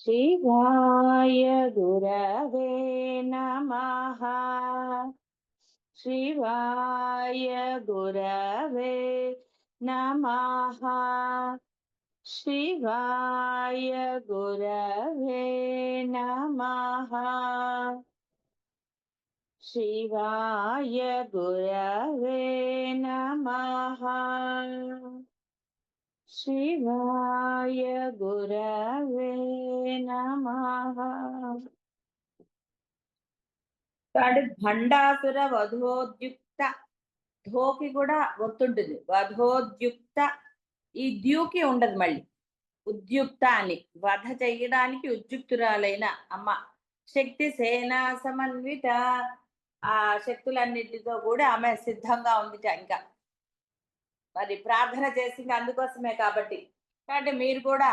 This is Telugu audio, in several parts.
शिवाय गुरवे नमः। शिवाय गुरवे नमः। शिवाय गुरवे नमः। शिवाय गुरवे नमः। शिवाय गुरवे नमः। కాబట్టి భండాసుర వధోద్యుక్త, ధోకి కూడా ఒత్తుంటుంది. వధోద్యుక్త, ఈ ద్యూకి ఉండదు మళ్ళీ. ఉద్యుక్త అని వధ చెయ్యడానికి ఉద్యుక్తురాలైన అమ్మ. శక్తి సేనా సమన్విత, ఆ శక్తులన్నిటితో కూడా ఆమె సిద్ధంగా ఉంది ఇంకా. మరి ప్రార్థన చేసింది అందుకోసమే కాబట్టి. కాబట్టి మీరు కూడా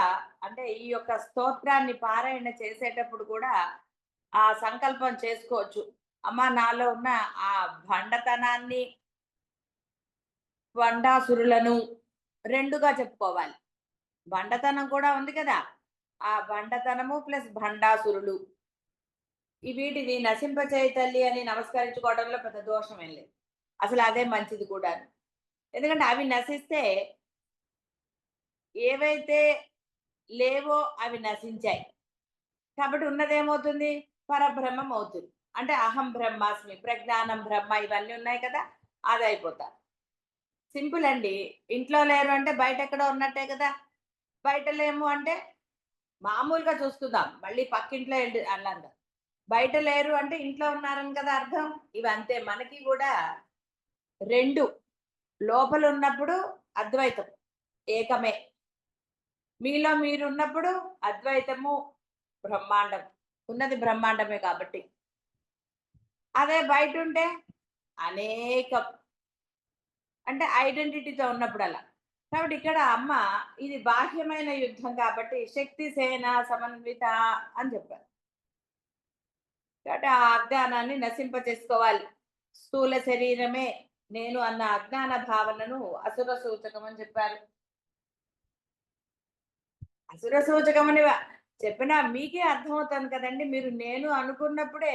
అంటే ఈ యొక్క స్తోత్రాన్ని పారాయణ చేసేటప్పుడు కూడా ఆ సంకల్పం చేసుకోవచ్చు. అమ్మ నాలో ఉన్న ఆ భండతనాన్ని, భండాసురులను రెండుగా చెప్పుకోవాలి. భండతనం కూడా ఉంది కదా, ఆ భండతనము ప్లస్ భండాసురులు, ఈ వీటిని నశింపచేయి తల్లి అని నమస్కరించుకోవడంలో పెద్ద దోషం ఏం లేదు. అసలు అదే మంచిది కూడా. ఎందుకంటే అవి నశిస్తే ఏవైతే లేవో అవి నశించాయి. కాబట్టి ఉన్నదేమవుతుంది? పరబ్రహ్మం అవుతుంది. అంటే అహం బ్రహ్మాస్మి, ప్రజ్ఞానం బ్రహ్మ, ఇవన్నీ ఉన్నాయి కదా, అది అయిపోతారు. సింపుల్ అండి. ఇంట్లో లేరు అంటే బయట ఎక్కడో ఉన్నట్టే కదా. బయట లేము అంటే మామూలుగా చూసుకుందాం, మళ్ళీ పక్కింట్లో వెళ్ళి అన్నాను. బయట లేరు అంటే ఇంట్లో ఉన్నారని కదా అర్థం. ఇవంతే మనకి కూడా రెండు. లోపల ఉన్నప్పుడు అద్వైతం ఏకమే, మీలో మీరు ఉన్నప్పుడు అద్వైతము బ్రహ్మాండం, ఉన్నది బ్రహ్మాండమే కాబట్టి. అదే బయట ఉంటే అనేకం, అంటే ఐడెంటిటీతో ఉన్నప్పుడు అలా. కాబట్టి ఇక్కడ అమ్మ ఇది బాహ్యమైన యుద్ధం కాబట్టి శక్తి సేన సమన్విత అని చెప్పారు. కాబట్టి ఆ అజ్ఞానాన్ని నశింప చేసుకోవాలి. స్థూల శరీరమే నేను అన్న అజ్ఞాన భావనను అసుర సూచకం అని చెప్పారు. అసుర సూచకం అని చెప్పినా మీకే అర్థమవుతుంది కదండి. మీరు నేను అనుకున్నప్పుడే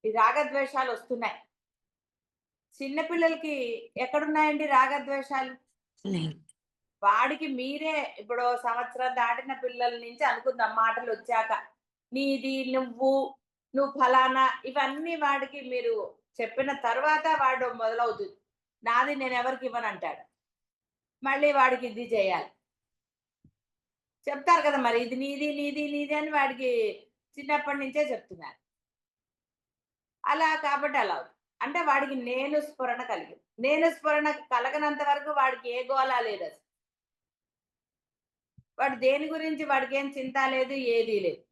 ఈ రాగద్వేషాలు వస్తున్నాయి. చిన్నపిల్లలకి ఎక్కడున్నాయండి రాగద్వేషాలు? వాడికి మీరే ఇప్పుడు సంవత్సరం దాటిన పిల్లల నుంచి అనుకుందాం, మాటలు వచ్చాక నీది, నువ్వు ఫలానా, ఇవన్నీ వాడికి మీరు చెప్పిన తర్వాత వాడు మొదలవుతుంది. నాది నేను ఎవరికి ఇవ్వను అంటాడు. మళ్ళీ వాడికి ఇది చేయాలి చెప్తారు కదా, మరి ఇది నీది నీది నీది అని వాడికి చిన్నప్పటి నుంచే చెప్తున్నారు. అలా కాబట్టి అలా అవుతుంది. అంటే వాడికి నేను స్ఫురణ కలిగింది. నేను స్ఫురణ కలగనంత వరకు వాడికి ఏ గోళ లేదు అసలు. వాడు దేని గురించి వాడికి ఏం చింత లేదు, ఏదీ లేదు.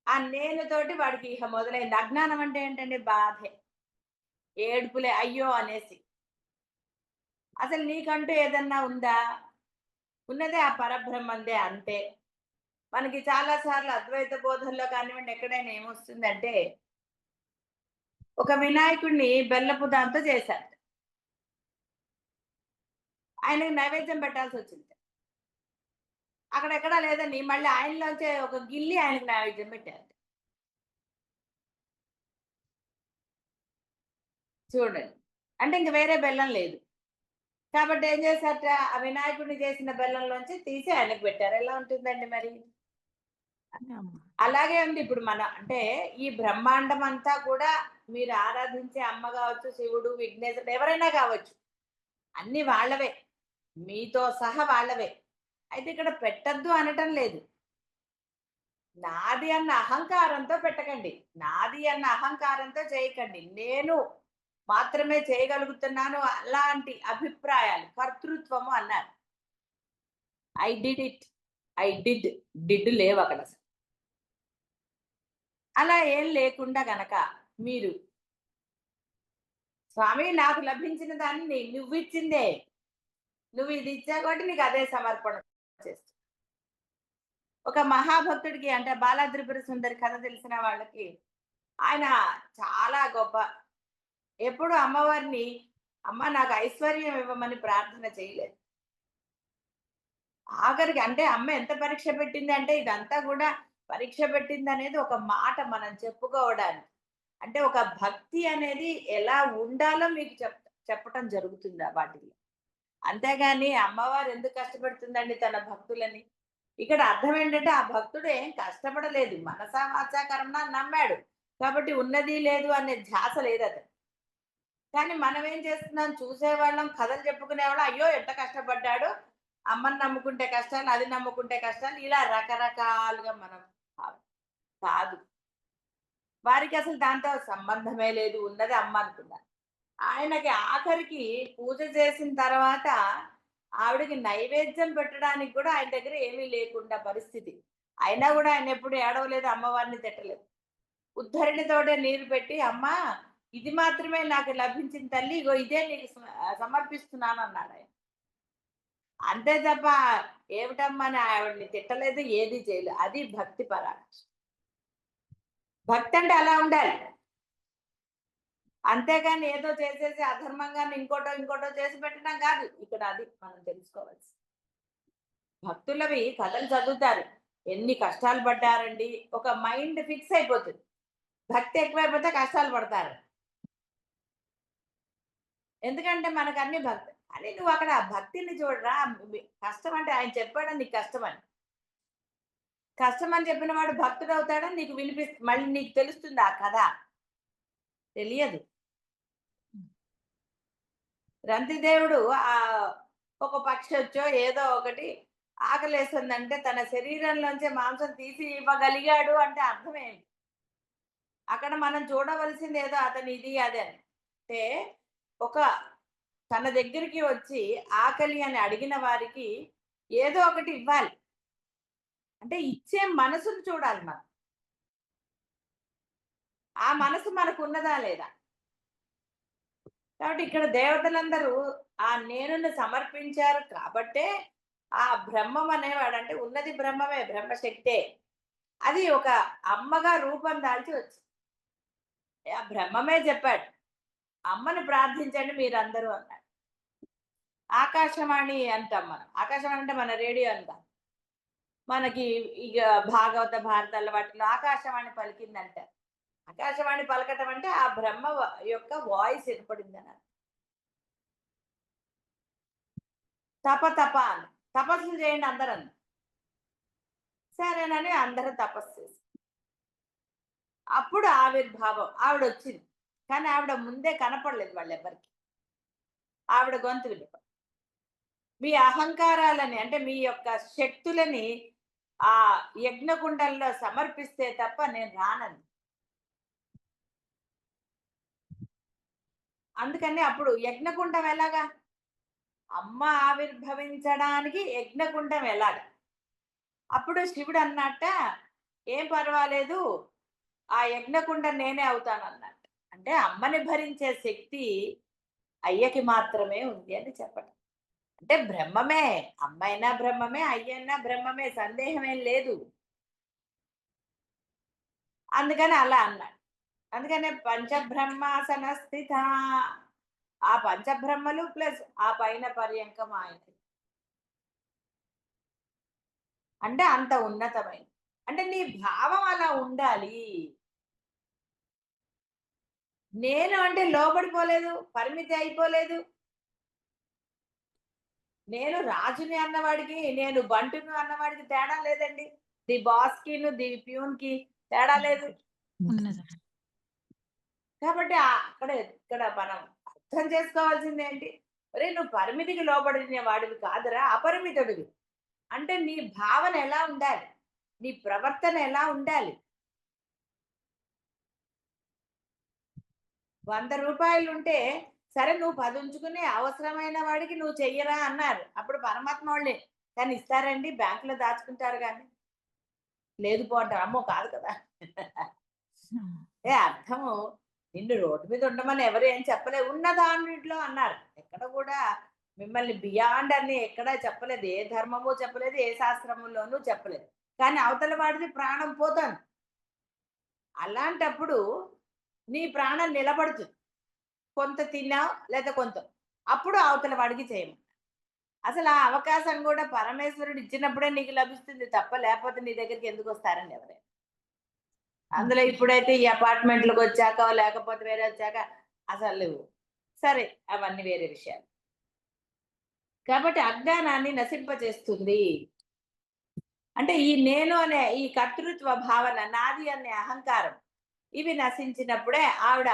ఆ నేను తోటి వాడికి ఇహ మొదలైంది. అజ్ఞానం అంటే ఏంటండి? బాధే, ఏడుపులే, అయ్యో అనేసి. అసలు నీకంటూ ఏదన్నా ఉందా? ఉన్నదే ఆ పరబ్రహ్మందే, అంతే. మనకి చాలా సార్లు అద్వైత బోధనలో కానివ్వండి ఎక్కడైనా ఏమొస్తుందంటే, ఒక వినాయకుడిని బెల్లపు దాంతో చేశారు. ఆయనకి నైవేద్యం పెట్టాల్సి వచ్చింది. అక్కడెక్కడా లేదని మళ్ళీ ఆయనలోంచే ఒక గిల్లి ఆయనకి నైవేద్యం పెట్టారు. చూడండి. అంటే ఇంక వేరే బెల్లం లేదు. కాబట్టి ఏం చేశారట, ఆ వినాయకుడిని చేసిన బెల్లంలోంచి తీసి ఆయనకు పెట్టారు. ఎలా ఉంటుందండి మరి? అలాగే ఉంది ఇప్పుడు మన అంటే ఈ బ్రహ్మాండం అంతా కూడా మీరు ఆరాధించే అమ్మ కావచ్చు, శివుడు, విఘ్నేశ్వరుడు, ఎవరైనా కావచ్చు, అన్ని వాళ్ళవే, మీతో సహా వాళ్ళవే. అయితే ఇక్కడ పెట్టద్దు అనటం లేదు. నాది అన్న అహంకారంతో పెట్టకండి. నాది అన్న అహంకారంతో చేయకండి. నేను మాత్రమే చేయగలుగుతున్నాను అలాంటి అభిప్రాయాలు, కర్తృత్వము అన్నారు. ఐ డిడ్ ఇట్, డిడ్ లేవు అక్కడ. అలా ఏం లేకుండా గనక మీరు స్వామి నాకు లభించిన దాన్ని నువ్వు ఇచ్చిందే, నువ్వు ఇది ఇచ్చావు కాబట్టి నీకు అదే సమర్పణ చేస్తా. ఒక మహాభక్తుడికి అంటే బాలాద్రిపుర సుందరి కథ తెలిసిన వాళ్ళకి, ఆయన చాలా గొప్ప. ఎప్పుడు అమ్మవారిని అమ్మ నాకు ఐశ్వర్యం ఇవ్వమని ప్రార్థన చేయలేదు. ఆఖరికి అంటే అమ్మ ఎంత పరీక్ష పెట్టింది అంటే ఇదంతా కూడా పరీక్ష పెట్టింది అనేది ఒక మాట మనం చెప్పుకోవడానికి. అంటే ఒక భక్తి అనేది ఎలా ఉండాలో మీకు చెప్పటం జరుగుతుంది ఆ వాటిల్లో. అంతేగాని అమ్మవారు ఎందుకు కష్టపెడుతుందండి తన భక్తులని? ఇక్కడ అర్థం ఏంటంటే ఆ భక్తుడు ఏం కష్టపడలేదు. మనసా వాచా కర్మణ నమ్మాడు. కాబట్టి ఉన్నది లేదు అనే ధ్యాస లేదతనికి. కానీ మనం ఏం చేస్తున్నాం, చూసేవాళ్ళం, కథలు చెప్పుకునేవాళ్ళం, అయ్యో ఎంత కష్టపడ్డాడు, అమ్మని నమ్ముకుంటే కష్టాలు, అది నమ్ముకుంటే కష్టాలు, ఇలా రకరకాలుగా మనం కాదు. వారికి అసలు దాంతో సంబంధమే లేదు, ఉన్నది అమ్మ అనుకున్నారు. ఆయనకి ఆఖరికి పూజ చేసిన తర్వాత ఆవిడకి నైవేద్యం పెట్టడానికి కూడా ఆయన దగ్గర ఏమీ లేకుండా పరిస్థితి. అయినా కూడా ఆయన ఎప్పుడు ఏడవలేదు, అమ్మవారిని తిట్టలేదు. ఉద్ధరణితోటే నీరు పెట్టి, అమ్మా ఇది మాత్రమే నాకు లభించిన తల్లి, ఇగో ఇదే నీకు సమర్పిస్తున్నాను అన్నాడు ఆయన. అంతే తప్ప ఏమిటమ్మా అని ఆవిడని తిట్టలేదు, ఏది చేయలేదు. అది భక్తి పరాకాష్ఠ. భక్తి అంటే అలా ఉండాలి. అంతేగాని ఏదో చేసేసి అధర్మంగాని ఇంకోటో ఇంకోటో చేసి పెట్టడం కాదు ఇక్కడ. అది మనం తెలుసుకోవాల్సి. భక్తులవి కథలు చదువుతారు, ఎన్ని కష్టాలు పడ్డారండి, ఒక మైండ్ ఫిక్స్ అయిపోతుంది. భక్తి ఎక్కువైపోతే కష్టాలు పడతారు. ఎందుకంటే మనకు అన్ని భక్తి అని, నువ్వు అక్కడ ఆ భక్తిని చూడరా. కష్టం అంటే ఆయన చెప్పాడని నీకు కష్టమని. కష్టం అని చెప్పిన వాడు భక్తుడు అవుతాడని నీకు మళ్ళీ నీకు తెలుస్తుంది ఆ కథ. తెలియదు. రంతిదేవుడు ఆ ఒక పక్షి వచ్చో ఏదో ఒకటి ఆకలేస్తుందంటే తన శరీరంలోంచి మాంసం తీసి ఇవ్వగలిగాడు అంటే అర్థం ఏంటి? అక్కడ మనం చూడవలసింది ఏదో అతని ఇది అదే అంటే, ఒక తన దగ్గరికి వచ్చి ఆకలి అని అడిగిన వారికి ఏదో ఒకటి ఇవ్వాలి. అంటే ఇచ్చే మనసును చూడాలి మనం. ఆ మనసు మనకు ఉన్నదా లేదా? కాబట్టి ఇక్కడ దేవతలందరూ ఆ నేనుని సమర్పించారు కాబట్టే ఆ బ్రహ్మం అనేవాడు, అంటే ఉన్నది బ్రహ్మమే, బ్రహ్మశక్తే. అది ఒక అమ్మగా రూపం దాల్చి వచ్చింది. ఆ బ్రహ్మమే చెప్పాడు, అమ్మని ప్రార్థించండి మీరందరూ అన్నాడు. ఆకాశవాణి అంటాం మనం. ఆకాశవాణి అంటే మన రేడియో అంటాం. మనకి ఇక భాగవత భారతాల వాటిలో ఆకాశవాణి పలికిందంటారు. ఆకాశవాణి పలకటం అంటే ఆ బ్రహ్మ యొక్క వాయిస్ వినపడింది అన్నారు. తప తప అని తపస్సులు చేయండి అందరూ అన్నారు. సరేనని అందరూ తపస్సు చేసి అప్పుడు ఆవిర్భావం ఆవిడ వచ్చింది. కానీ ఆవిడ ముందే కనపడలేదు వాళ్ళెవ్వరికి. ఆవిడ గొంతు వినపడి మీ అహంకారాలని, అంటే మీ యొక్క శక్తులని ఆ యజ్ఞకుండంలో సమర్పిస్తే తప్ప నేను రానంది. అందుకని అప్పుడు యజ్ఞకుండం ఎలాగా? అమ్మ ఆవిర్భవించడానికి యజ్ఞకుండం ఎలాగా? అప్పుడు శివుడు అన్నట్ట, ఏం పర్వాలేదు, ఆ యజ్ఞకుండం నేనే అవుతానన్నట్టు. అంటే అమ్మని భరించే శక్తి అయ్యకి మాత్రమే ఉంది అని చెప్పటం. అంటే బ్రహ్మమే, అమ్మైనా బ్రహ్మమే, అయ్యైనా బ్రహ్మమే, సందేహం ఏం లేదు. అందుకని అలా అన్నాడు. అందుకనే పంచబ్రహ్మాసన స్థిత, ఆ పంచబ్రహ్మలు ప్లస్ ఆ పైన పర్యంకం ఆయన. అంటే అంత ఉన్నతమైన, అంటే నీ భావం అలా ఉండాలి. నేను అంటే లోబడిపోలేదు, పరిమితి అయిపోలేదు. నేను రాజుని అన్నవాడికి, నేను బంటును అన్నవాడికి తేడా లేదండి. ది బాస్ కిను ది ప్యూన్ కి తేడా లేదు. కాబట్టి అక్కడ ఇక్కడ మనం అర్థం చేసుకోవాల్సింది ఏంటి? ఒరే నువ్వు పరిమితికి లోబడిన వాడివి కాదురా, అపరిమితుడివి. అంటే నీ భావన ఎలా ఉండాలి, నీ ప్రవర్తన ఎలా ఉండాలి. 100 ఉంటే సరే నువ్వు 10 ఉంచుకుని అవసరమైన వాడికి నువ్వు చెయ్యరా అన్నారు. అప్పుడు పరమాత్మ వాళ్ళే కానీ ఇస్తారండి, బ్యాంకులో దాచుకుంటారు కానీ. లేదు పో అంటారు. అమ్మో కాదు కదా. అర్థము, నిన్ను రోడ్డు మీద ఉండమని ఎవరు ఏం చెప్పలేదు, ఉన్న దాంట్లో అన్నారు. ఎక్కడ కూడా మిమ్మల్ని బియాండ్ అని ఎక్కడా చెప్పలేదు, ఏ ధర్మము చెప్పలేదు, ఏ శాస్త్రములోనూ చెప్పలేదు. కానీ అవతల వాడిది ప్రాణం పోతుంది. అలాంటప్పుడు నీ ప్రాణం నిలబడుతుంది. కొంత తిన్నావు లేదా కొంత, అప్పుడు అవతల వాడికి చేయము. అసలు ఆ అవకాశం కూడా పరమేశ్వరుడు ఇచ్చినప్పుడే నీకు లభిస్తుంది తప్ప లేకపోతే నీ దగ్గరికి ఎందుకు వస్తారండి ఎవరైనా. అందులో ఇప్పుడైతే ఈ అపార్ట్మెంట్లకు వచ్చాక లేకపోతే వేరే వచ్చాక అసలు సరే అవన్నీ వేరే విషయాలు. కాబట్టి అజ్ఞానాన్ని నశింపచేస్తుంది. అంటే ఈ నేను అనే ఈ కర్తృత్వ భావన, నాది అనే అహంకారం ఇవి నశించినప్పుడే ఆవిడ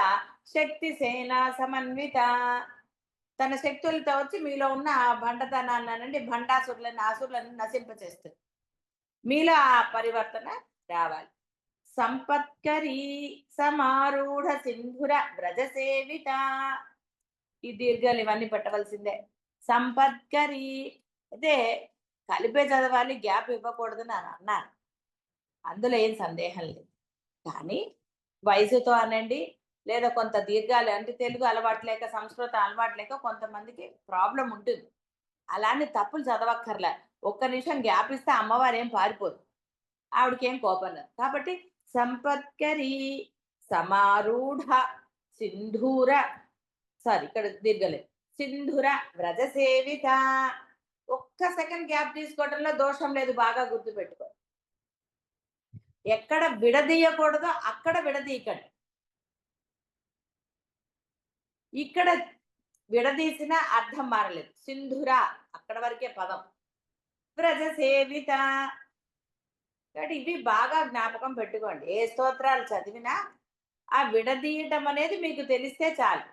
శక్తి సేన సమన్విత తన శక్తులతో వచ్చి మీలో ఉన్న ఆ బండతనాన్ని అనండి, భండాసురులను ఆసురులను నశింపచేస్తుంది. మీలో ఆ పరివర్తన రావాలి. సంపత్కరీ సమారూఢ సింధుర వ్రజ సేవిత. ఈ దీర్ఘాలు ఇవన్నీ పెట్టవలసిందే. సంపత్కరీ అయితే కలిపే చదవాలి, గ్యాప్ ఇవ్వకూడదని అని అన్నాను. అందులో ఏం సందేహం లేదు. కానీ వయసుతో అనండి, లేదా కొంత దీర్ఘాలు అంటే తెలుగు అలవాటు లేక, సంస్కృతం అలవాటు లేక కొంతమందికి ప్రాబ్లం ఉంటుంది. అలానే తప్పులు చదవక్కర్లే. ఒక్క నిమిషం గ్యాప్ ఇస్తే అమ్మవారు ఏం పారిపోదు. ఆవిడకేం కోపం లేదు. కాబట్టి సంపత్కరీ సమారూఢ సింధూర ఇక్కడ దీర్ఘలేదు. సింధుర వ్రజ సేవిత. ఒక్క సెకండ్ గ్యాప్ తీసుకోవడంలో దోషం లేదు, బాగా గుర్తుపెట్టుకో. ఎక్కడ విడదీయకూడదో అక్కడ విడదీయకండి. ఇక్కడ విడదీసిన అర్థం మారలేదు. సింధుర అక్కడ వరకే పదం. వ్రజ సేవిత. కాబట్టి ఇవి బాగా జ్ఞాపకం పెట్టుకోండి. ఏ స్తోత్రాలు చదివినా ఆ విడదీయటం అనేది మీకు తెలిస్తే చాలు.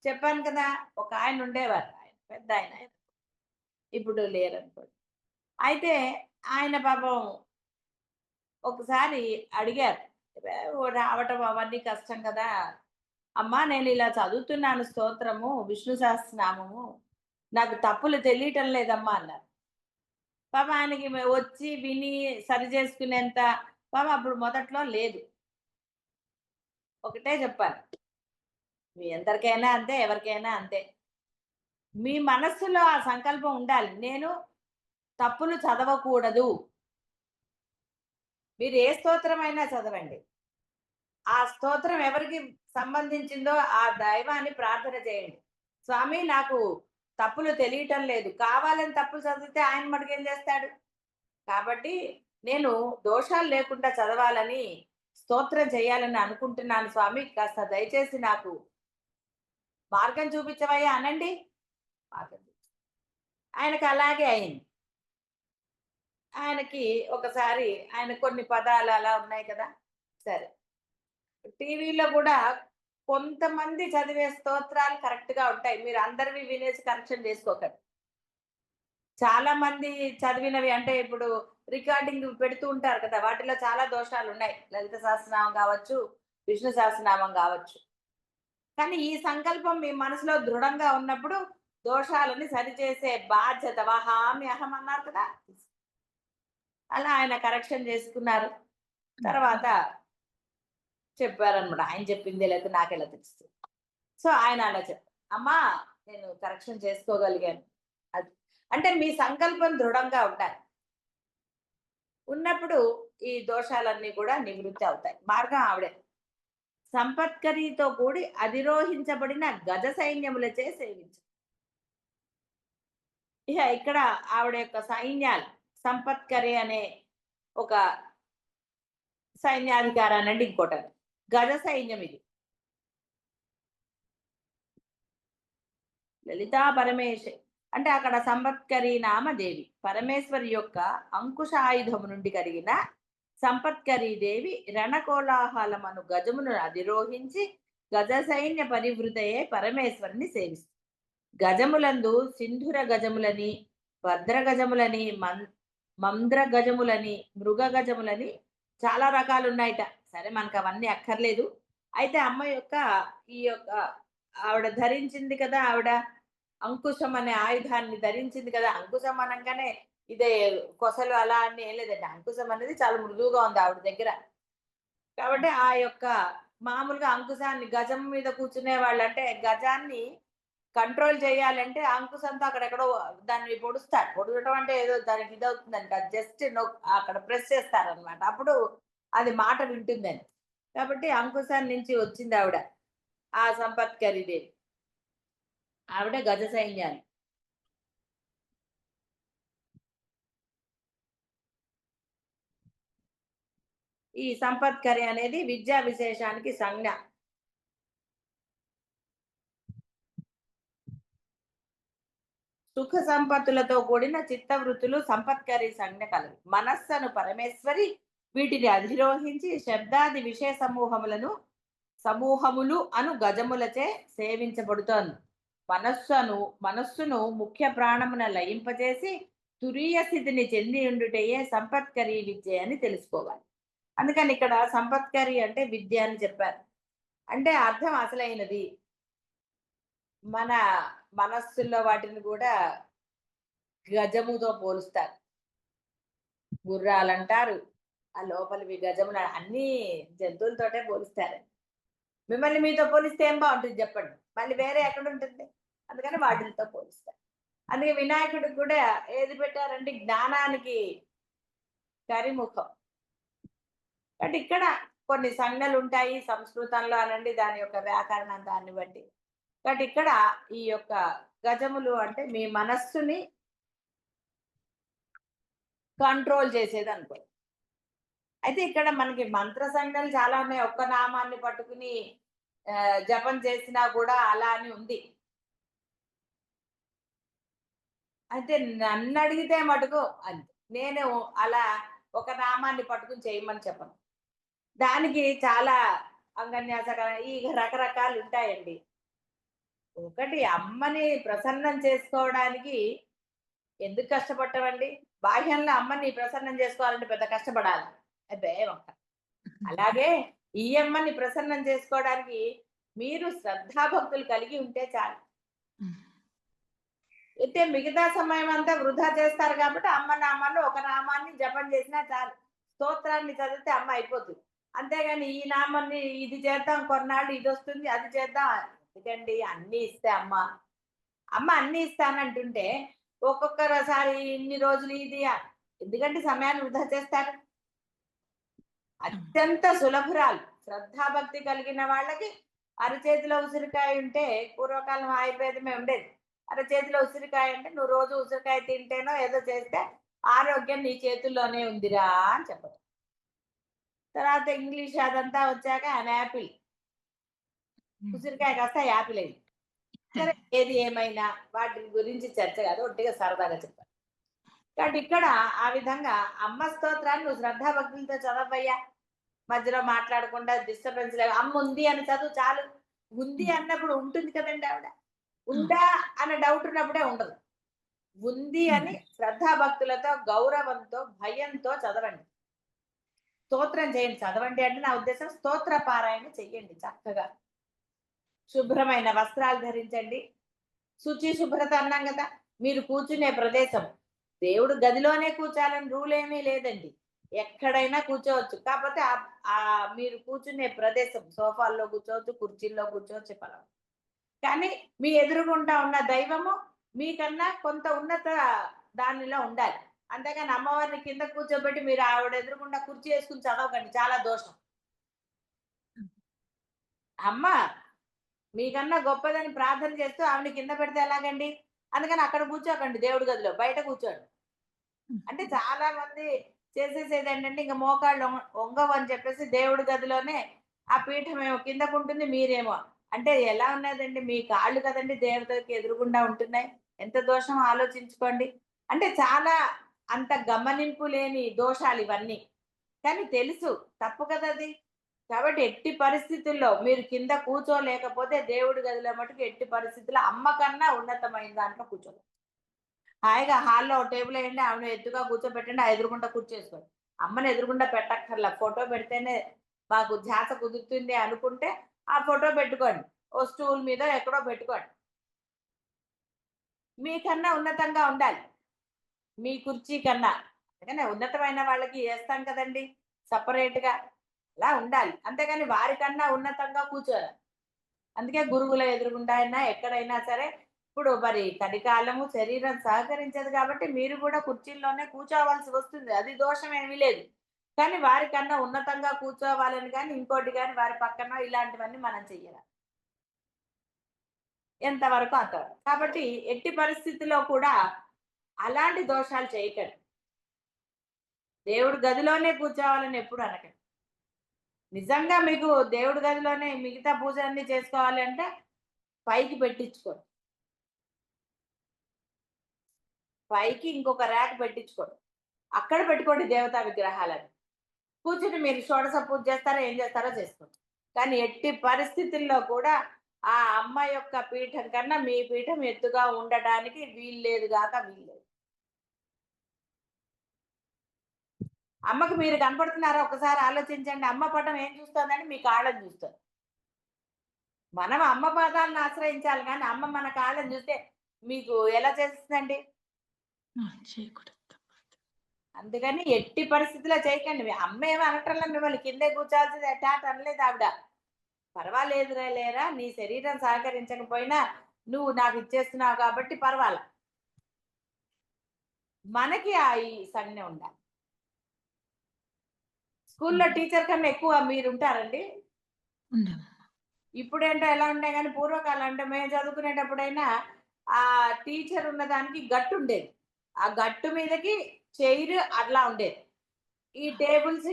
చెప్పాను కదా, ఒక ఆయన ఉండేవారు, ఆయన పెద్ద ఆయన, ఇప్పుడు లేరనుకోండి. అయితే ఆయన పాపం ఒకసారి అడిగారు, రావటం అవన్నీ కష్టం కదా అమ్మా, నేను ఇలా చదువుతున్నాను స్తోత్రము విష్ణు సహస్రనామము, నాకు తప్పులు తెలియటం లేదమ్మా అన్నారు. పాప ఆయనకి వచ్చి విని సరి చేసుకునేంత పాప అప్పుడు మొదట్లో లేదు. ఒకటే చెప్పాను, మీ ఎందరికైనా అంతే, ఎవరికైనా అంతే. మీ మనస్సులో ఆ సంకల్పం ఉండాలి, నేను తప్పులు చదవకూడదు. మీరు ఏ స్తోత్రమైనా చదవండి, ఆ స్తోత్రం ఎవరికి సంబంధించిందో ఆ దైవాన్ని ప్రార్థన చేయండి. స్వామి నాకు తప్పులు తెలియటం లేదు, కావాలని తప్పులు చదివితే ఆయన మటుకేం చేస్తాడు. కాబట్టి నేను దోషాలు లేకుండా చదవాలని స్తోత్రం చేయాలని అనుకుంటున్నాను స్వామి, కాస్త దయచేసి నాకు మార్గం చూపించవయ్యా అనండి. మార్గం ఆయనకు అలాగే అయింది. ఆయనకి ఒకసారి ఆయన కొన్ని పదాలు అలా ఉన్నాయి కదా, సరే టీవీలో కూడా కొంతమంది చదివే స్తోత్రాలు కరెక్ట్ గా ఉంటాయి, మీరు అందరివి వినేసి కరెక్షన్ చేసుకోకండి. చాలా మంది చదివినవి అంటే ఇప్పుడు రికార్డింగ్ పెడుతూ ఉంటారు కదా, వాటిలో చాలా దోషాలు ఉన్నాయి. లలిత సహస్రనామం కావచ్చు, విష్ణు సహస్రనామం కావచ్చు. కానీ ఈ సంకల్పం మీ మనసులో దృఢంగా ఉన్నప్పుడు దోషాలని సరిచేసే బాధ్యత వహామి అహం అన్నారు కదా, అలా ఆయన కరెక్షన్ చేసుకున్నారు. తర్వాత చెప్పారనమాట, ఆయన చెప్పింది లేకపోతే నాకెలా తెలుస్తుంది. సో ఆయన అలా చెప్పారు, అమ్మా నేను కరెక్షన్ చేసుకోగలిగాను. అది అంటే మీ సంకల్పం దృఢంగా ఉండాలి. ఉన్నప్పుడు ఈ దోషాలన్నీ కూడా నివృత్తి అవుతాయి. మార్గం ఆవిడే. సంపత్కరితో కూడి అధిరోహించబడిన గజ సైన్యములచే సేవించు. ఇక ఇక్కడ ఆవిడ యొక్క సైన్యాలు, సంపత్కరి అనే ఒక సైన్యాధికారానండి, ఇంకోటి గజ సైన్యం ఇది. లలితా పరమేశ అంటే అక్కడ సంపత్కరి నామదేవి, పరమేశ్వరి యొక్క అంకుశాయుధము నుండి కలిగిన సంపత్కరీ దేవి రణకోలాహలమను గజమును అధిరోహించి గజ సైన్య పరివృతయే పరమేశ్వరుని సేవిస్తుంది. గజములందు సింధుర గజములని, భద్ర గజములని, మంద్ర గజములని, మృగ గజములని చాలా రకాలు ఉన్నాయిట. సరే మనకు అవన్నీ అక్కర్లేదు. అయితే అమ్మ యొక్క ఈ యొక్క ఆవిడ ధరించింది కదా, ఆవిడ అంకుశం అనే ఆయుధాన్ని ధరించింది కదా. అంకుశం అనగానే ఇదే కొసలు అలా అని ఏం లేదండి, అంకుశం అనేది చాలా మృదువుగా ఉంది ఆవిడ దగ్గర. కాబట్టి ఆ యొక్క మామూలుగా అంకుశాన్ని గజం మీద కూర్చునే వాళ్ళు అంటే గజాన్ని కంట్రోల్ చేయాలంటే అంకుశంతో అక్కడెక్కడో దాన్ని పొడుస్తారు. పొడవటం అంటే ఏదో దానికి ఇదవుతుందంట, జస్ట్ అక్కడ ప్రెస్ చేస్తారనమాట, అప్పుడు అది మాట వింటుందని. కాబట్టి అంకుశాన్ని నుంచి వచ్చింది ఆవిడ, ఆ సంపత్కరిదేవి. ఆవిడ గజ సైన్యాన్ని ఈ సంపత్కరి అనేది విద్యా విశేషానికి సంజ్ఞ. సుఖ సంపత్తులతో కూడిన చిత్తవృత్తులు సంపత్కరి సంజ్ఞ కలవు. మనస్సను పరమేశ్వరి వీటిని అధిరోహించి శబ్దాది విషయ సమూహములు అను గజములచే సేవించబడుతోంది. మనస్సును ముఖ్య ప్రాణమున లయింపజేసి తురీయ స్థితిని చెంది ఉండుటయే సంపత్కరి విద్య అని తెలుసుకోవాలి. అందుకని ఇక్కడ సంపత్కరి అంటే విద్య అని చెప్పారు. అంటే అర్థం అసలైనది. మన మనస్సుల్లో వాటిని కూడా గజముతో పోలుస్తారు. గుర్రాలంటారు, ఆ లోపలివి గజములు, అన్ని జంతువులతోటే పోలుస్తారు. మిమ్మల్ని మీతో పోలిస్తే ఏం బాగుంటుంది చెప్పండి? మళ్ళీ వేరే ఎక్కడ ఉంటుంది? అందుకని వాటితో పోలుస్తారు. అందుకే వినాయకుడికి కూడా ఏది పెట్టారంటే జ్ఞానానికి కరిముఖం. అంటే ఇక్కడ కొన్ని సంజ్ఞలు ఉంటాయి సంస్కృతంలో అనండి, దాని యొక్క వ్యాకరణం దాన్ని బట్టి. కాబట్టి ఇక్కడ ఈ యొక్క గజములు అంటే మీ మనస్సుని కంట్రోల్ చేసేది అనుకో. అయితే ఇక్కడ మనకి మంత్ర సంజ్ఞలు చాలా ఉన్నాయి. ఒక్క నామాన్ని పట్టుకుని జపం చేసినా కూడా అలా అని ఉంది. అయితే నన్ను అడిగితే మటుకు అంతే, నేను అలా ఒక నామాన్ని పట్టుకుని చేయమని చెప్పను. దానికి చాలా అంగన్యాసకరం ఈ రకరకాలు ఉంటాయండి. ఒకటి అమ్మని ప్రసన్నం చేసుకోవడానికి ఎందుకు కష్టపడటమండి? బాహ్యంలో అమ్మని ప్రసన్నం చేసుకోవాలంటే పెద్ద కష్టపడాలి. అబ్బే ఒక్క. అలాగే ఈ అమ్మని ప్రసన్నం చేసుకోవడానికి మీరు శ్రద్ధాభక్తులు కలిగి ఉంటే చాలు. అయితే మిగతా సమయం అంతా వృధా చేస్తారు కాబట్టి అమ్మ నామాన్ని ఒక నామాన్ని జపం చేసినా చాలు. స్తోత్రాన్ని చదివితే అమ్మ అయిపోతుంది. అంతేగాని ఈ నామాన్ని ఇది చేద్దాం, కొన్నాళ్ళు ఇది వస్తుంది, అది చేద్దాం. ఎందుకండి అన్ని ఇస్తే అమ్మ అన్ని ఇస్తానంటుంటే ఒక్కొక్కసారి ఇన్ని రోజులు ఇది ఎందుకంటే సమయాన్ని వృధా చేస్తారు. అత్యంత సులభురాలు శ్రద్ధాభక్తి కలిగిన వాళ్ళకి అరచేతిలో ఉసిరికాయ ఉంటే, పూర్వకాలం ఆయుర్వేదమే ఉండేది. అరచేతిలో ఉసిరికాయ అంటే నువ్వు రోజు ఉసిరికాయ తింటేనో ఏదో చేస్తే ఆరోగ్యం నీ చేతుల్లోనే ఉందిరా అని చెప్పదు. తర్వాత ఇంగ్లీష్ అదంతా వచ్చాక యాపిల్, ఉసిరికాయ కాస్త యాపిల్ అయింది. సరే, ఏది ఏమైనా వాటి గురించి చర్చ కాదు, ఒట్టిగా సరదాగా చెప్పాలి. కాబట్టి ఇక్కడ ఆ విధంగా అమ్మ స్తోత్రాన్ని నువ్వు శ్రద్ధాభక్తులతో చదవయ్యా. మధ్యలో మాట్లాడకుండా డిస్టర్బెన్స్ లేదు. అమ్మ ఉంది అని చదువు చాలు. ఉంది అన్నప్పుడు ఉంటుంది కదండి ఆవిడ. ఉందా అనే డౌట్ ఉన్నప్పుడే ఉండదు. ఉంది అని శ్రద్ధాభక్తులతో, గౌరవంతో, భయంతో చదవండి. స్తోత్రం చేయండి. చదవండి అంటే నా ఉద్దేశం స్తోత్ర పారాయణ చెయ్యండి చక్కగా. శుభ్రమైన వస్త్రాలు ధరించండి. శుచి శుభ్రత అన్నాం కదా. మీరు కూర్చునే ప్రదేశం దేవుడు గదిలోనే కూర్చోాలని రూల్ ఏమీ లేదండి. ఎక్కడైనా కూర్చోవచ్చు. కాకపోతే మీరు కూర్చునే ప్రదేశం సోఫాల్లో కూర్చోవచ్చు, కుర్చీల్లో కూర్చోవచ్చు, పలం. కానీ మీ ఎదురుగుండా ఉన్న దైవము మీకన్నా కొంత ఉన్నత దానిలో ఉండాలి. అంతేగాని అమ్మవారిని కింద కూర్చోబెట్టి మీరు ఆవిడ ఎదురుగుండా కుర్చీ వేసుకుని చదవకండి, చాలా దోషం. అమ్మ మీకన్నా గొప్పదని ప్రార్థన చేస్తూ ఆవిడ కింద పెడితే ఎలాగండి? అందుకని అక్కడ కూర్చోకండి, దేవుడి గదిలో బయట కూర్చోండి. అంటే చాలా మంది చేసేసేది ఏంటంటే ఇంకా మోకాళ్ళు వంగవు అని చెప్పేసి దేవుడి గదిలోనే ఆ పీఠం ఏమో కిందకు ఉంటుంది, మీరేమో. అంటే ఎలా ఉన్నదండి? మీ కాళ్ళు కదండి దేవతకి ఎదురుగుండా ఉంటున్నాయి. ఎంత దోషం ఆలోచించుకోండి. అంటే చాలా అంత గమనింపు లేని దోషాలు ఇవన్నీ. కానీ తెలుసు తప్పు కదా అది. కాబట్టి ఎట్టి పరిస్థితుల్లో మీరు కింద కూర్చోలేకపోతే దేవుడి గదిలో మటుకు ఎట్టి పరిస్థితుల్లో అమ్మ కన్నా ఉన్నతమైన దాంట్లో కూర్చోలేదు. హాయిగా హాల్లో టేబుల్ వేయండి, ఆవిడ ఎత్తుగా కూర్చోబెట్టండి, ఆ ఎదురుగుండా కూర్చేసుకోండి. అమ్మని ఎదురుగుండా పెట్టక్కర్లా. ఫోటో పెడితేనే మాకు ధ్యాస కుదురుతుంది అనుకుంటే ఆ ఫోటో పెట్టుకోండి, ఓ స్టూల్ మీద ఎక్కడో పెట్టుకోండి. మీకన్నా ఉన్నతంగా ఉండాలి, మీ కుర్చీ కన్నా. అందుకనే ఉన్నతమైన వాళ్ళకి వేస్తాం కదండి సపరేట్గా, అలా ఉండాలి. అంతేగాని వారికన్నా ఉన్నతంగా కూర్చోరు. అందుకే గురువుల ఎదురుగుండా అయినా ఎక్కడైనా సరే, ఇప్పుడు మరి కలికాలము శరీరం సహకరించదు కాబట్టి మీరు కూడా కుర్చీల్లోనే కూర్చోవలసి వస్తుంది. అది దోషం ఏమీ లేదు. కానీ వారికన్నా ఉన్నతంగా కూర్చోవాలని కానీ ఇంకోటి కానీ వారి పక్కన ఇలాంటివన్నీ మనం చెయ్యాలి. ఎంతవరకు అంతవరకు. కాబట్టి ఎట్టి పరిస్థితిలో కూడా అలాంటి దోషాలు చేయకండి. దేవుడు గదిలోనే కూర్చోవాలని ఎప్పుడు అనకండి. నిజంగా మీకు దేవుడి గదిలోనే మిగతా పూజలన్నీ చేసుకోవాలి అంటే పైకి పెట్టించుకోండి. పైకి ఇంకొక ర్యాక్ పెట్టించుకోండి. అక్కడ పెట్టుకోండి దేవతా విగ్రహాలని. కూర్చొని మీరు షోడశ పూజ చేస్తారో, ఏం చేస్తారో చేసుకోండి. కానీ ఎట్టి పరిస్థితుల్లో కూడా ఆ అమ్మ యొక్క పీఠం కన్నా మీ పీఠం ఎత్తుగా ఉండటానికి వీల్లేదు గాక వీల్లేదు. అమ్మకి మీరు కనపడుతున్నారా ఒకసారి ఆలోచించండి. అమ్మ పటం ఏం చూస్తుందని మీ కాళ్ళని చూస్తుంది. మనం అమ్మ పాదాలను ఆశ్రయించాలి కానీ అమ్మ మన కాళ్ళని చూస్తే మీకు ఎలా చేస్తుందండి? చేయకూడదు. అందుకని ఎట్టి పరిస్థితిలో చేయకండి. మీ అమ్మ ఏమో అనటంలో మిమ్మల్ని కిందే కూర్చోాల్సింది ఎట్టాట అనలేదు ఆవిడ. పర్వాలేదురా లేరా, నీ శరీరం సహకరించకపోయినా నువ్వు నాకు ఇచ్చేస్తున్నావు కాబట్టి పర్వాలా. మనకి ఈ సంజ్ఞ ఉండాలి. స్కూల్లో టీచర్ కన్నా ఎక్కువ మీరు ఉంటారండి. ఇప్పుడేంటో ఎలా ఉంటాయి కానీ పూర్వకాలం అంటే మేము చదువుకునేటప్పుడైనా ఆ టీచర్ ఉన్నదానికి గట్టు ఉండేది. ఆ గట్టు మీదకి చైర్ అట్లా ఉండేది. ఈ టేబుల్స్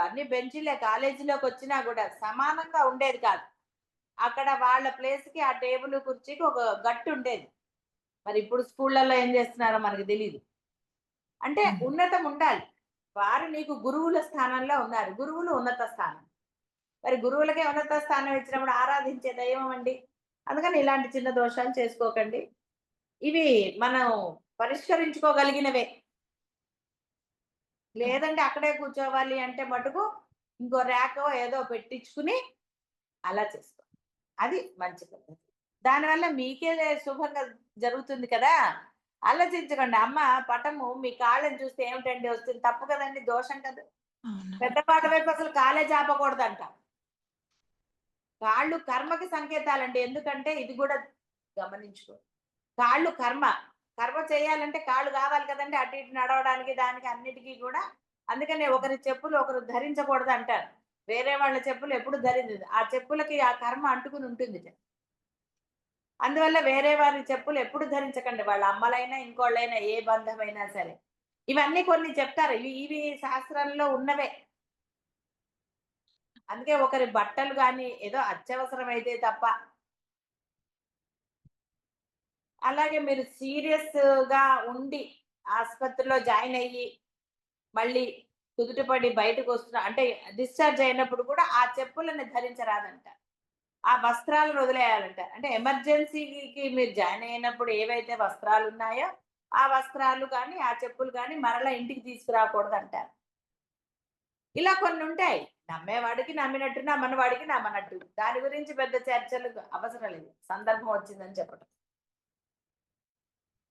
అన్ని బెంచీలే కాలేజీలోకి వచ్చినా కూడా సమానంగా ఉండేది కాదు. అక్కడ వాళ్ళ ప్లేస్ కి ఆ టేబుల్ కుర్చీకి ఒక గట్టు ఉండేది. మరి ఇప్పుడు స్కూళ్ళల్లో ఏం చేస్తున్నారో మనకు తెలియదు. అంటే ఉన్నతం ఉండాలి. వారు నీకు గురువుల స్థానంలో ఉన్నారు. గురువులు ఉన్నత స్థానం. మరి గురువులకే ఉన్నత స్థానం ఇచ్చినప్పుడు ఆరాధించే దైవం అండి. అందుకని ఇలాంటి చిన్న దోషాలు చేసుకోకండి. ఇవి మనం పరిష్కరించుకోగలిగినవే. లేదంటే అక్కడే కూర్చోవాలి అంటే మటుకు ఇంకో ర్యాకో ఏదో పెట్టించుకుని అలా చేసుకో. అది మంచి పద్ధతి. దానివల్ల మీకే శుభంగా జరుగుతుంది కదా. ఆలోచించకండి. అమ్మ పటము మీ కాళ్ళని చూస్తే ఏమిటండి వస్తుంది? తప్పు కదండి, దోషం కదా. పెద్దపాట వైపు అసలు కాలే చాపకూడదంట. కాళ్ళు కర్మకి సంకేతాలండి. ఎందుకంటే ఇది కూడా గమనించుకో. కాళ్ళు కర్మ. కర్మ చేయాలంటే కాళ్ళు కావాలి కదండి, అటు ఇటు నడవడానికి దానికి అన్నిటికీ కూడా. అందుకనే ఒకరి చెప్పులు ఒకరు ధరించకూడదు అంటారు. వేరే వాళ్ళ చెప్పులు ఎప్పుడు ధరించదు. ఆ చెప్పులకి ఆ కర్మ అంటుకుని ఉంటుంది. అందువల్ల వేరే వారి చెప్పులు ఎప్పుడు ధరించకండి. వాళ్ళ అమ్మలైనా ఇంకోళ్ళైనా ఏ బంధమైనా సరే. ఇవన్నీ కొన్ని చెప్తారు. ఇవి శాస్త్రంలో ఉన్నవే. అందుకే ఒకరి బట్టలు కానీ ఏదో అత్యవసరం అయితే తప్ప. అలాగే మీరు సీరియస్ గా ఉండి ఆసుపత్రిలో జాయిన్ అయ్యి మళ్ళీ కుదుటపడి బయటకు వస్తున్నా అంటే డిశ్చార్జ్ అయినప్పుడు కూడా ఆ చెప్పులను ధరించరాదంట. ఆ వస్త్రాలను వదిలేయాలంట. అంటే ఎమర్జెన్సీకి మీరు జాయిన్ అయినప్పుడు ఏవైతే వస్త్రాలు ఉన్నాయో ఆ వస్త్రాలు కానీ ఆ చెప్పులు కానీ మరలా ఇంటికి తీసుకురాకూడదు అంటారు. ఇలా కొన్ని ఉంటాయి. నమ్మేవాడికి నమ్మినట్టు, నమ్మనివాడికి నమ్మనట్టు. దాని గురించి పెద్ద చర్చలు అవసరం లేదు. సందర్భం వచ్చిందని చెప్పడం.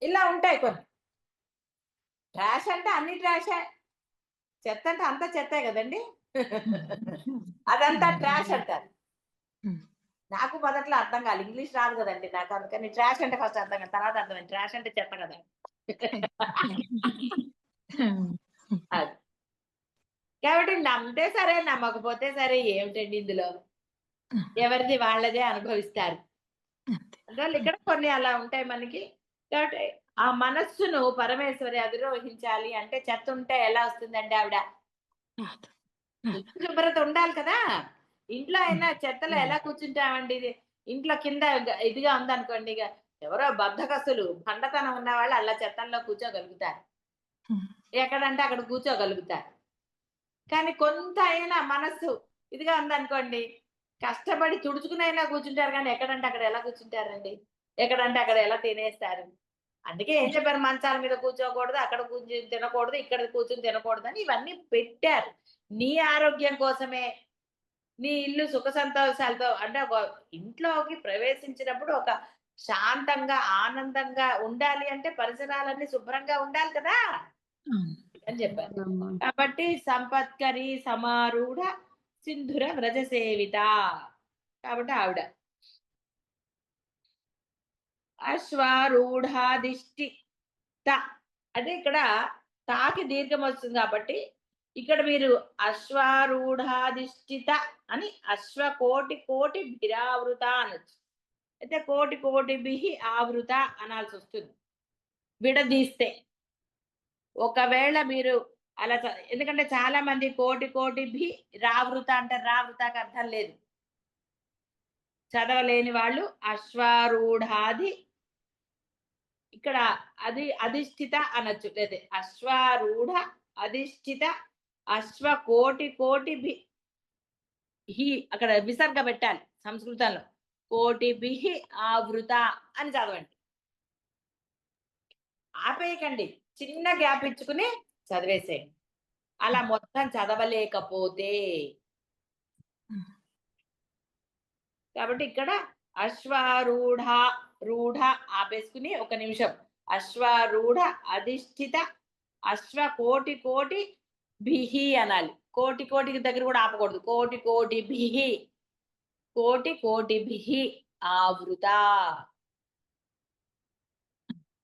ఇలా ఉంటాయి కొన్ని. ట్రాష్ అంటే అన్ని ట్రాషే. చెత్త అంటే అంతా చెత్తే కదండి. అదంతా ట్రాష్ అంటారు. నాకు మొదట్లో అర్థం కాదు. ఇంగ్లీష్ రాదు కదండి నాకు. అందుకని ట్రాష్ అంటే ఫస్ట్ అర్థం కాదు. తర్వాత అర్థమైంది. ట్రాష్ అంటే చెత్త కదా. అది. కాబట్టి నమ్మితే సరే, నమ్మకపోతే సరే, ఏమిటండి ఇందులో. ఎవరిది వాళ్ళదే అనుభవిస్తారు. అందువల్ల ఇక్కడ కొన్ని అలా ఉంటాయి మనకి. కాబట్టి ఆ మనస్సును పరమేశ్వరి అధిరోహించాలి అంటే చెత్త ఉంటే ఎలా వస్తుందండి ఆవిడ? శుభ్రత ఉండాలి కదా. ఇంట్లో అయినా చెత్తలో ఎలా కూర్చుంటామండి? ఇంట్లో కింద ఇదిగా ఉందనుకోండి, ఇక ఎవరో బద్ధకస్తులు బండతనం ఉన్న వాళ్ళు అలా చెత్తల్లో కూర్చోగలుగుతారు. ఎక్కడంటే అక్కడ కూర్చోగలుగుతారు. కానీ కొంత అయినా మనస్సు ఇదిగా ఉందనుకోండి, కష్టపడి తుడుచుకునైనా కూర్చుంటారు కానీ ఎక్కడంటే అక్కడ ఎలా కూర్చుంటారండి? ఎక్కడంటే అక్కడ ఎలా తినేస్తారు? అందుకే ఏం చెప్పారు, మంచాల మీద కూర్చోకూడదు, అక్కడ కూర్చొని తినకూడదు, ఇక్కడ కూర్చొని తినకూడదు అని ఇవన్నీ పెట్టారు. నీ ఆరోగ్యం కోసమే. నీ ఇల్లు సుఖ సంతోషాలతో అంటే ఒక ఇంట్లోకి ప్రవేశించినప్పుడు ఒక శాంతంగా ఆనందంగా ఉండాలి అంటే పరిసరాలన్నీ శుభ్రంగా ఉండాలి కదా అని చెప్పారు. కాబట్టి సంపత్కరి సమారూఢ సింధుర వ్రజ సేవిత. కాబట్టి ఆవిడ అశ్వారూఢాదిష్టి త అంటే ఇక్కడ తాకి దీర్ఘం వస్తుంది కాబట్టి ఇక్కడ మీరు అశ్వారూఢాధిష్ఠిత అని అశ్వకోటి కోటి భిరావృత అనొచ్చు. అయితే కోటి కోటి బిహి ఆవృత అనాల్సి వస్తుంది విడదీస్తే. ఒకవేళ మీరు అలా ఎందుకంటే చాలా మంది కోటి కోటి భి రావృత అంటారు. రావృతకి అర్థం లేదు. చదవలేని వాళ్ళు అశ్వారూఢాది ఇక్కడ అధిష్ఠిత అనొచ్చు. లేదా అశ్వారూఢ అధిష్ఠిత అశ్వకోటి కోటి భి అక్కడ విసర్గ పెట్టాలి సంస్కృతంలో. కోటి బిహి ఆవృత అని చదవండి. ఆపేయకండి, చిన్న గ్యాప్ ఇచ్చుకుని చదివేసేయండి. అలా మొత్తం చదవలేకపోతే కాబట్టి ఇక్కడ అశ్వారూఢ రూఢ ఆపేసుకుని ఒక నిమిషం. అశ్వారూఢ అధిష్ఠిత అశ్వ కోటి కోటి బిహి అనాలి. కోటి కోటికి దగ్గర కూడా ఆపకూడదు. కోటి కోటి బిహి కోటి కోటి బిహి ఆవృత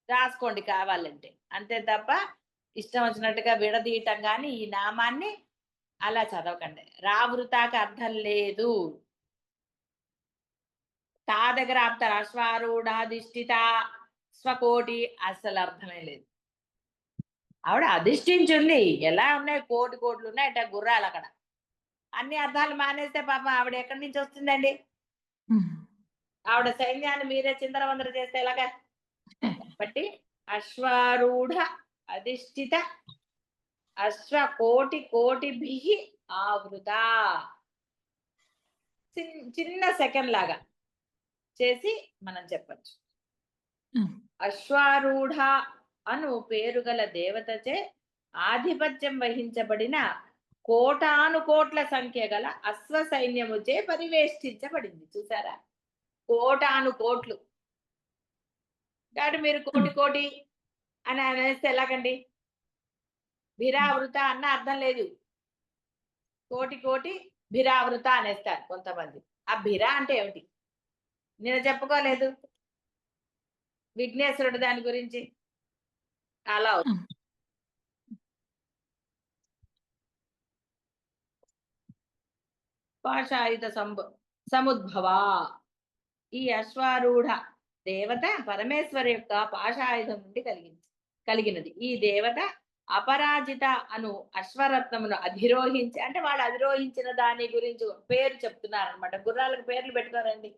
రాసుకోండి కావాలంటే. అంతే తప్ప ఇష్టం వచ్చినట్టుగా విడదీయటం కానీ ఈ నామాన్ని అలా చదవకండి. రావృతాకి అర్థం లేదు. తా దగ్గర ఆపుతారు. అశ్వారూఢాధిష్ఠిత స్వకోటి అసలు అర్థమే లేదు. ఆవిడ అధిష్ఠించింది. ఎలా ఉన్నాయి, కోటి కోట్లు ఉన్నాయి ఇట్లా గుర్రాలు. అక్కడ అన్ని అర్థాలు మానేస్తే పాపం ఆవిడ ఎక్కడి నుంచి వస్తుందండి? ఆవిడ సైన్యాన్ని మీరే చిందరవందర చేస్తే ఎలాగా? కాబట్టి అశ్వారూఢ అధిష్ఠిత అశ్వ కోటి కోటి బిహి ఆవృత చిన్న సెకండ్ లాగా చేసి మనం చెప్పచ్చు. అశ్వారూఢ అను పేరు గల దేవతచే ఆధిపత్యం వహించబడిన కోటాను కోట్ల సంఖ్య గల అశ్వ సైన్యముచే పరివేష్టించబడింది. చూసారా, కోటాను కోట్లు. కాబట్టి మీరు కోటి కోటి అని అనేస్తే ఎలాగండి? భిరావృత అన్న అర్థం లేదు. కోటి కోటి భిరావృత అనేస్తారు కొంతమంది. ఆ భిరా అంటే ఏమిటి? నేను చెప్పుకోలేదు విఘ్నేశ్వరుడు దాని గురించి. అలా పాషాయుధ సముద్భవ. ఈ అశ్వారూఢ దేవత పరమేశ్వరు యొక్క పాషాయుధం నుండి కలిగినది. ఈ దేవత అపరాజిత అను అశ్వరత్నమును అధిరోహించి, అంటే వాళ్ళు అధిరోహించిన దాని గురించి పేరు చెప్తున్నారు అనమాట. గుర్రాలకు పేర్లు పెట్టుకోరండి.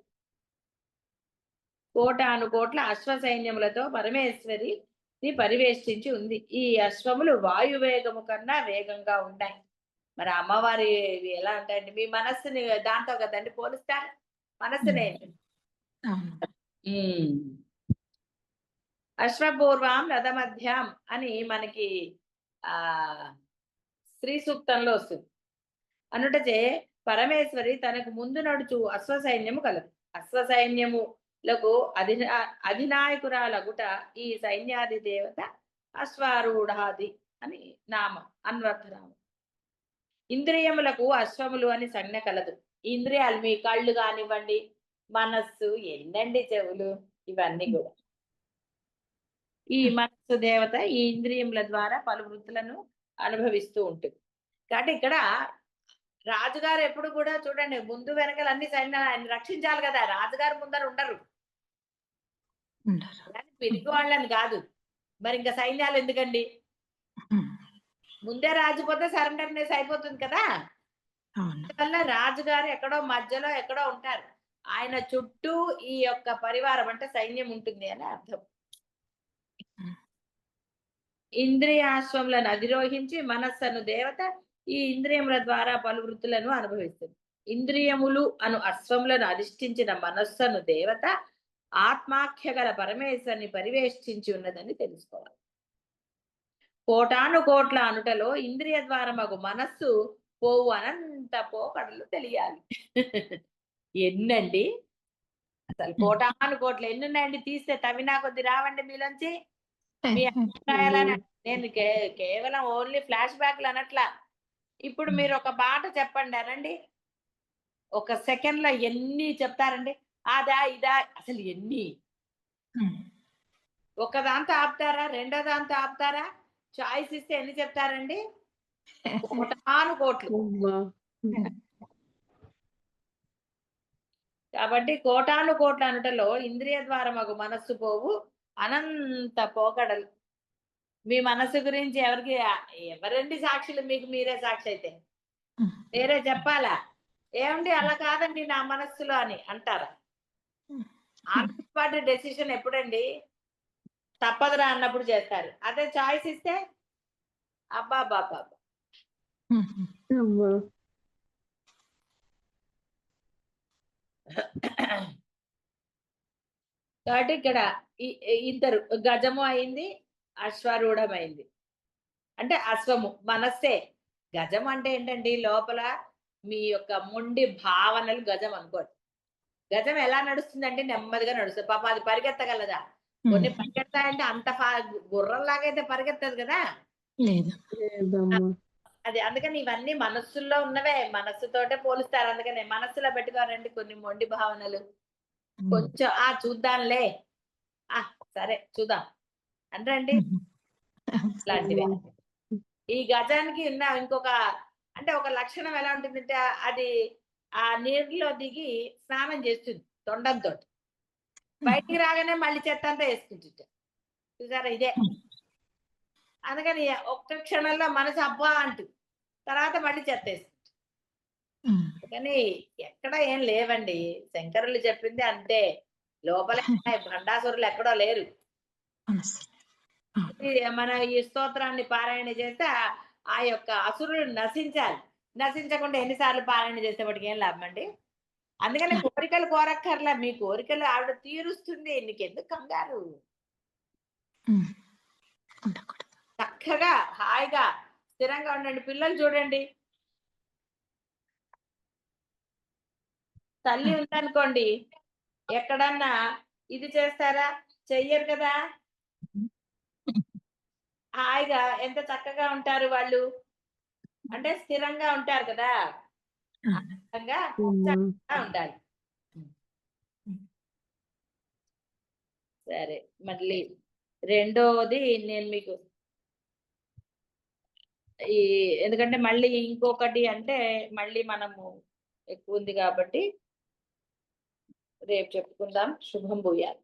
కోటాను కోట్ల అశ్వ సైన్యములతో పరమేశ్వరి పరివేష్టించి ఉంది. ఈ అశ్వములు వాయువేగము కన్నా వేగంగా ఉంటాయి. మరి అమ్మవారి ఎలా ఉంటాయండి? మీ మనస్సుని దాంతో కదండి పోలుస్తారు. మనస్సునే. అశ్వపూర్వం రథమధ్యం అని మనకి శ్రీ సూక్తంలో వస్తుంది. అనుటచే పరమేశ్వరి తనకు ముందు నడుచు అశ్వ సైన్యము కలదు. అశ్వ సైన్యములకు అధినాయకురాలగుట ఈ సైన్యాది దేవత అశ్వారూఢాది అని నామం, అన్వర్థనామం. ఇంద్రియములకు అశ్వములు అని సంజ్ఞ కలదు. ఇంద్రియాలు మీ కళ్ళు కానివ్వండి, మనస్సు, ఎన్నండి చెవులు, ఇవన్నీ కూడా ఈ మనస్సు దేవత ఈ ఇంద్రియముల ద్వారా పలు వృత్తులను అనుభవిస్తూ ఉంటుంది. కాబట్టి ఇక్కడ రాజుగారు ఎప్పుడు కూడా చూడండి, ముందు వెనకాల అన్ని సైన్యాన్ని రక్షించాలి కదా. రాజుగారు ముందర ఉండరు, పిరికి వాళ్ళని కాదు. మరి ఇంకా సైన్యాలు ఎందుకండి? ముందే రాజుపోతే సరెండర్నెస్ అయిపోతుంది కదా. అందువల్ల రాజుగారు ఎక్కడో మధ్యలో ఎక్కడో ఉంటారు. ఆయన చుట్టూ ఈ యొక్క పరివారం అంటే సైన్యం ఉంటుంది అని అర్థం. ఇంద్రియాశ్వములను అధిరోహించి మనస్సును దేవత ఈ ఇంద్రియముల ద్వారా పలు వృత్తులను అనుభవిస్తుంది. ఇంద్రియములు అను అశ్వములను అధిష్ఠించిన మనస్సును దేవత ఆత్మాఖ్య గల పరమేశ్వరుని పరివేష్టించి ఉన్నదని తెలుసుకోవాలి. కోటాను కోట్ల అనుటలో ఇంద్రియ ద్వారమగు మనస్సు పోవు అనంత పోకడలు తెలియాలి. ఎన్నండి అసలు? కోటాను కోట్ల ఎన్నున్నాయండి? తీస్తే తవినా కొద్ది రావండి మీలోంచి. మీ అభిప్రాయాలని నేను కేవలం ఓన్లీ ఫ్లాష్ బ్యాక్లు అనట్లా. ఇప్పుడు మీరు ఒక మాట చెప్పండి అనండి, ఒక సెకండ్ లో ఎన్ని చెప్తారండి? అదా ఇదా అసలు ఎన్ని? ఒక దాంతో ఆపుతారా? రెండో దాంతో ఆపుతారా? చాయిస్ ఇస్తే ఎన్ని చెప్తారండి? కోటాను కోట్లు. కాబట్టి కోటాను కోట్ల అనుటలో ఇంద్రియ ద్వారమగు మనస్సు పోవు అనంత పోకడలు. మీ మనసు గురించి ఎవరండి సాక్షులు? మీకు మీరే సాక్షి అయితే వేరే చెప్పాలా? ఏమండి అలా కాదండి నా మనస్సులో అని అంటారా? ఆన్ స్పాట్ డెసిషన్ ఎప్పుడండి? తప్పదురా అన్నప్పుడు చేస్తారు. అదే చాయిస్ ఇస్తే అబ్బబ్బబ్బబ్బా! అమ్మా! కాబట్టి ఇక్కడ ఇద్దరు గజము అయింది, అశ్వారూఢం అయింది. అంటే అశ్వము మనస్సే. గజం అంటే ఏంటండి? లోపల మీ యొక్క మొండి భావనలు గజం అనుకోండి. గజం ఎలా నడుస్తుందంటే నెమ్మదిగా నడుస్తుంది. పాపం అది పరిగెత్తగలదా? కొన్ని పరిగెత్తాయంటే అంత గుర్రంలాగా అయితే పరిగెత్తదు కదా! లేదు. లేదమ్మా! అది అందుకని ఇవన్నీ మనస్సుల్లో ఉన్నవే. మనస్సుతోటే పోలుస్తారు. అందుకనే మనస్సులో పెట్టుకోరండి కొన్ని మొండి భావనలు. కొంచెం చూద్దాంలే. సరే చూద్దాం అంటారండి. ఇలాంటివే. ఈ గజానికి ఉన్న ఇంకొక అంటే ఒక లక్షణం ఎలా ఉంటుందంటే అది ఆ నీరులో దిగి స్నానం చేస్తుంది తొండంతోటి. బయటికి రాగానే మళ్ళీ చెత్త అంతా వేసుకుంటుంది. చూసారా ఇదే. అందుకని ఒక్క క్షణంలో మనసు అబ్బా అంటుంది. తర్వాత మళ్ళీ చెత్తేస్తుంది. కానీ ఎక్కడ ఏం లేవండి. శంకరులు చెప్పింది అంతే. లోపలే ఉన్నాయి. భండాసురులు ఎక్కడో లేరు. మన ఈ స్తోత్రాన్ని పారాయణ చేస్తే ఆ యొక్క అసురులు నశించాలి. నశించకుండా ఎన్నిసార్లు పారాయణ చేసేవాడికి ఏం లాభం అండి? అందుకని కోరికలు కోరక్కర్లా. మీ కోరికలు ఆవిడ తీరుస్తుంది. నీకెందుకు కంగారు? చక్కగా హాయిగా స్థిరంగా ఉండండి. పిల్లలు చూడండి, తల్లి ఉందనుకోండి, ఎక్కడన్నా ఇది చేస్తారా? చెయ్యరు కదా! హాయిగా ఎంత చక్కగా ఉంటారు వాళ్ళు. అంటే స్థిరంగా ఉంటారు కదా! చక్కగా ఉండాలి. సరే మళ్ళీ రెండోది నేను మీకు ఎందుకంటే మళ్ళీ ఇంకొకటి అంటే మళ్ళీ మనము ఎక్కువ ఉంది కాబట్టి రేపు చెప్పుకుందాం. శుభం భూయాలు.